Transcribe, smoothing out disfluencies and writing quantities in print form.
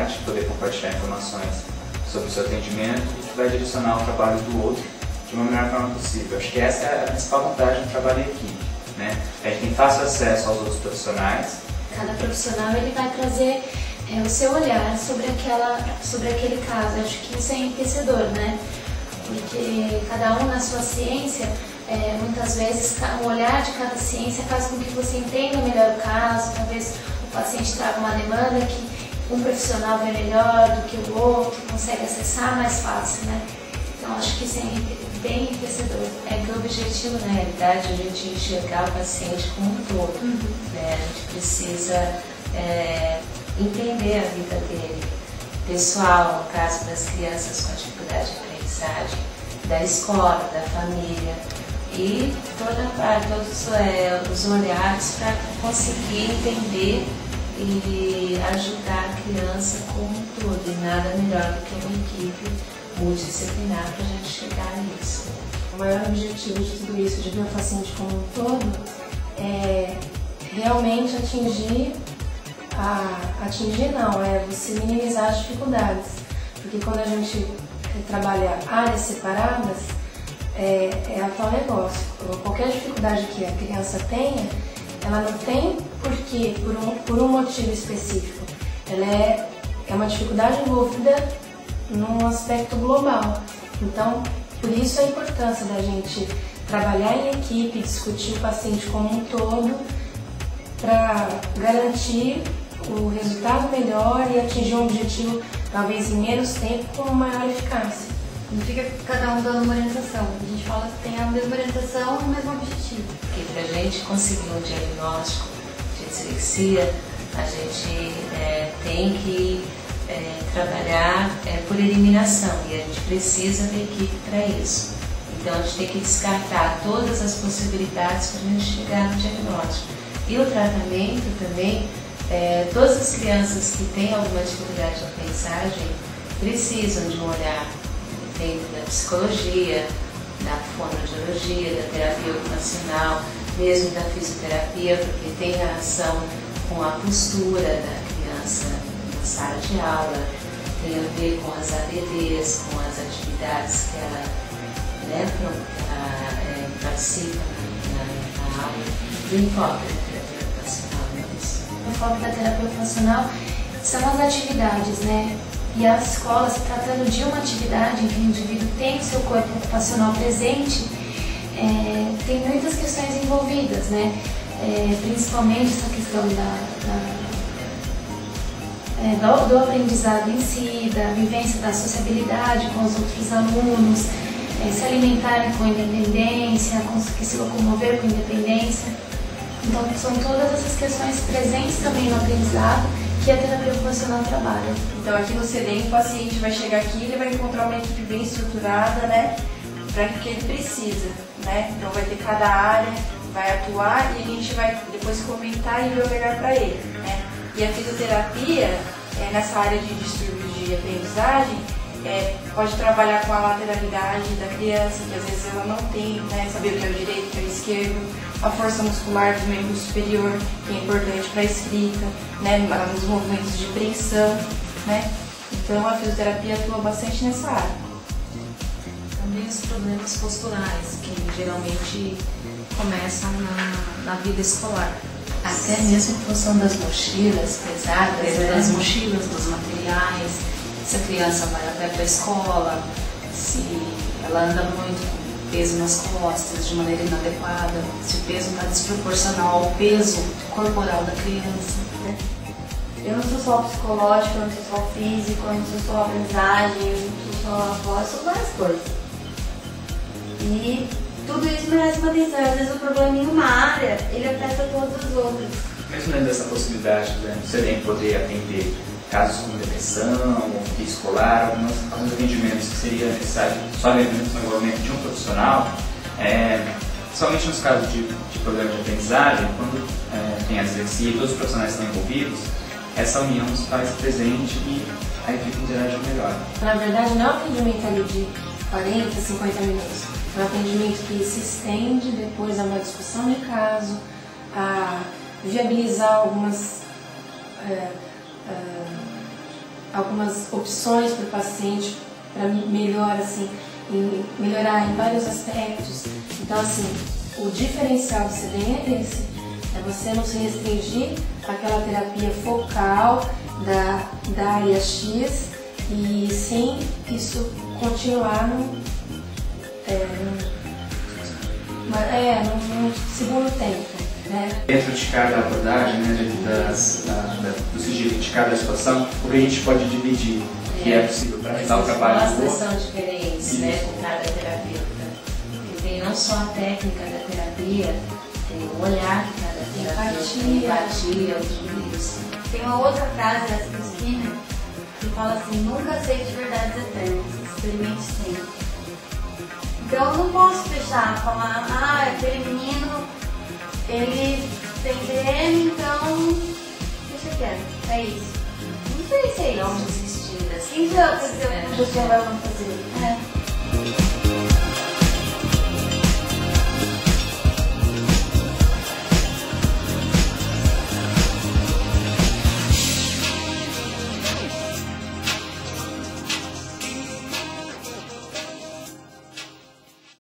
liberdade de poder compartilhar informações sobre o seu atendimento e que vai direcionar o trabalho do outro de uma melhor forma possível. Acho que essa é a principal vantagem do trabalho em equipe, né? A gente tem fácil acesso aos outros profissionais. Cada profissional ele vai trazer o seu olhar sobre aquele caso. Eu acho que isso é enriquecedor, né? Porque cada um na sua ciência, muitas vezes o olhar de cada ciência faz com que você entenda melhor o caso. Talvez o paciente traga uma demanda que um profissional vê melhor do que o outro, consegue acessar mais fácil, né? Então acho que isso é bem enriquecedor. É que o objetivo, na realidade, é a gente enxergar o paciente como um todo. Né? A gente precisa entender a vida dele, pessoal, no caso das crianças com dificuldade de aprendizagem, da escola, da família, e todos os olhares para conseguir entender e ajudar a criança como um todo, e nada melhor do que uma equipe multidisciplinar para a gente chegar nisso. O maior objetivo de tudo isso, de ver o paciente como um todo, é realmente você minimizar as dificuldades. Porque quando a gente trabalha áreas separadas, é a tal negócio. Qualquer dificuldade que a criança tenha, ela não tem porquê, por um motivo específico. Ela é uma dificuldade envolvida num aspecto global. Então, por isso a importância da gente trabalhar em equipe, discutir o paciente como um todo, para garantir o resultado melhor e atingir um objetivo, talvez em menos tempo, com maior eficácia. Não fica cada um dando uma orientação. A gente fala que tem a mesma orientação e o mesmo objetivo. Porque para a gente conseguir um diagnóstico de dislexia, a gente tem que trabalhar por eliminação, e a gente precisa da equipe para isso. Então a gente tem que descartar todas as possibilidades para a gente chegar no diagnóstico. E o tratamento também, todas as crianças que têm alguma dificuldade de aprendizagem precisam de um olhar dentro da psicologia, da fonoaudiologia, da terapia ocupacional, mesmo da fisioterapia, porque tem relação com a postura da criança na sala de aula, tem a ver com as ADDs, com as atividades que ela participa na aula. Do enfoque da terapia ocupacional, não é isso? O enfoque da terapia ocupacional são as atividades, né? E a escola, se tratando de uma atividade em que o indivíduo tem o seu corpo ocupacional presente, tem muitas questões envolvidas, né? Principalmente essa questão do aprendizado em si, da vivência da sociabilidade com os outros alunos, se alimentarem com independência, conseguir se locomover com independência. Então são todas essas questões presentes também no aprendizado que a terapia ocupacional trabalha. Então aqui no CDEM o paciente vai chegar aqui e ele vai encontrar uma equipe bem estruturada, né, para o que ele precisa, né? Então vai ter cada área, vai atuar e a gente vai depois comentar e ver o melhor para ele, né? E a fisioterapia, nessa área de distúrbios de aprendizagem, pode trabalhar com a lateralidade da criança, que às vezes ela não tem, né, saber o que é o direito, o que é o esquerdo, a força muscular do membro superior, que é importante para a escrita, né, nos movimentos de preensão, né? Então a fisioterapia atua bastante nessa área. Também os problemas posturais, que geralmente começam na vida escolar. Até mesmo em função das mochilas pesadas, das mochilas, dos materiais, se a criança vai até para a escola, se ela anda muito com peso nas costas de maneira inadequada, se o peso está desproporcional ao peso corporal da criança. Eu não sou só psicológica, eu não sou só físico, eu não sou só aprendizagem, eu não sou só avó, eu sou várias coisas. E tudo isso merece uma atenção. Às vezes o problema em uma área, ele afeta todas as outras. Mesmo dentro dessa possibilidade, né, você tem poder atender casos como depressão, ou escolar, alguns atendimentos que seria necessário só o envolvimento de um profissional, somente nos casos de problema de aprendizagem, quando tem a dislexia e todos os profissionais estão envolvidos, essa união se faz presente e a equipe interage melhor. Na verdade, não é um atendimento ali de 40, 50 minutos. É um atendimento que se estende depois a uma discussão de caso, a viabilizar algumas algumas opções para o paciente para melhorar em vários aspectos. Então, assim, o diferencial do CDEM é esse, é você não se restringir àquela terapia focal da área X e sim isso continuar no segundo tempo. Né? Dentro de cada abordagem, né, dentro do sigilo de cada situação, o que a gente pode dividir, que é possível para ajudar o trabalho do outro. As são diferentes, né, com cada terapeuta. E tem não só a técnica da terapia, tem o olhar de cada terapeuta, empatia, tudo isso. Tem uma outra frase dessa do Skinner que fala assim: nunca aceite verdades eternas, experimente sempre. Então eu não posso fechar, falar, aquele menino, ele tem DM, então deixa quieto, é isso. Não sei se é isso. Não desistir das Isso é o que você vai fazer.